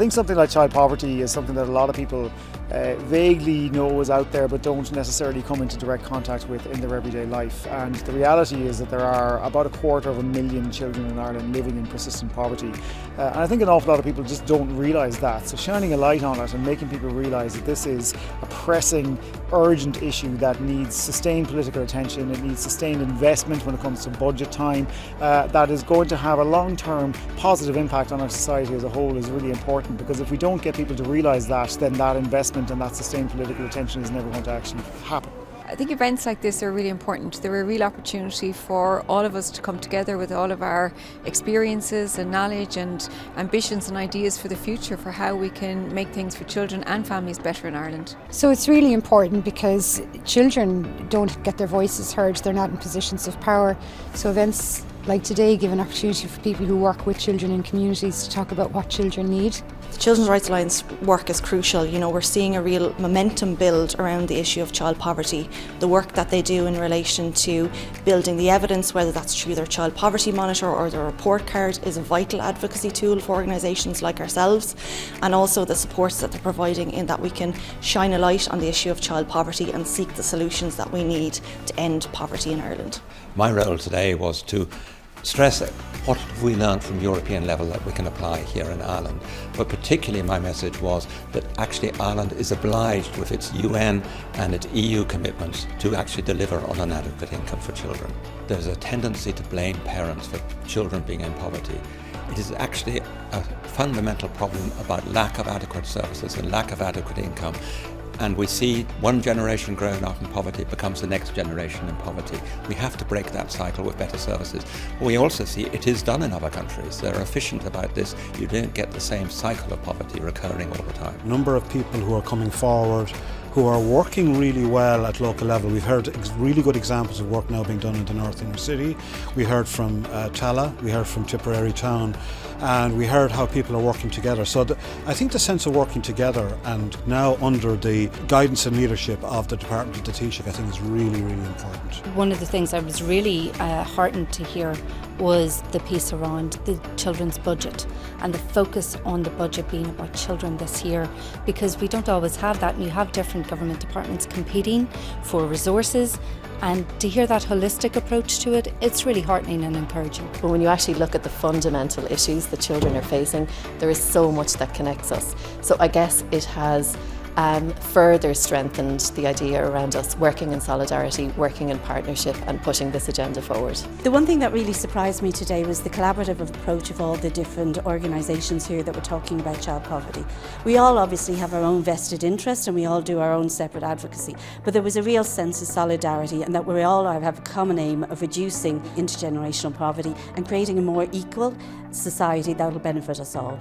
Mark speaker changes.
Speaker 1: think something like child poverty is something that a lot of people vaguely know is out there but don't necessarily come into direct contact with in their everyday life. And the reality is that there are about 250,000 children in Ireland living in persistent poverty. And I think an awful lot of people just don't realise that. So shining a light on it and making people realise that this is a pressing, urgent issue that needs sustained political attention, it needs sustained investment when it comes to budget time, that is going to have a long-term positive impact on our society as a whole is really important, because if we don't get people to realise that, then that investment and that sustained political attention is never going to actually happen.
Speaker 2: I think events like this are really important. They're a real opportunity for all of us to come together with all of our experiences and knowledge and ambitions and ideas for the future for how we can make things for children and families better in Ireland.
Speaker 3: So it's really important because children don't get their voices heard, they're not in positions of power. So events like today give an opportunity for people who work with children in communities to talk about what children need.
Speaker 4: The Children's Rights Alliance work is crucial. You know, we're seeing a real momentum build around the issue of child poverty. The work that they do in relation to building the evidence, whether that's through their child poverty monitor or their report card, is a vital advocacy tool for organisations like ourselves, and also the supports that they're providing in that we can shine a light on the issue of child poverty and seek the solutions that we need to end poverty in Ireland.
Speaker 5: My role today was to stress what have we learned from European level that we can apply here in Ireland. But particularly my message was that actually Ireland is obliged with its UN and its EU commitments to actually deliver on an adequate income for children. There's a tendency to blame parents for children being in poverty. It is actually a fundamental problem about lack of adequate services and lack of adequate income. And we see one generation growing up in poverty becomes the next generation in poverty. We have to break that cycle with better services. We also see it is done in other countries. They're efficient about this. You don't get the same cycle of poverty recurring all the time.
Speaker 6: A number of people who are coming forward, who are working really well at local level. We've heard really good examples of work now being done in the North Inner City. We heard from Tallaght, we heard from Tipperary Town, and we heard how people are working together. So I think the sense of working together, and now under the guidance and leadership of the Department of the Taoiseach, I think is really, really important.
Speaker 7: One of the things I was really heartened to hear was the piece around the children's budget and the focus on the budget being about children this year, because we don't always have that, and you have different government departments competing for resources, and to hear that holistic approach to it, it's really heartening and encouraging.
Speaker 8: But when you actually look at the fundamental issues that children are facing, there is so much that connects us. So I guess it has further strengthened the idea around us working in solidarity, working in partnership and pushing this agenda forward.
Speaker 9: The one thing that really surprised me today was the collaborative approach of all the different organisations here that were talking about child poverty. We all obviously have our own vested interest and we all do our own separate advocacy, but there was a real sense of solidarity and that we all have a common aim of reducing intergenerational poverty and creating a more equal society that will benefit us all.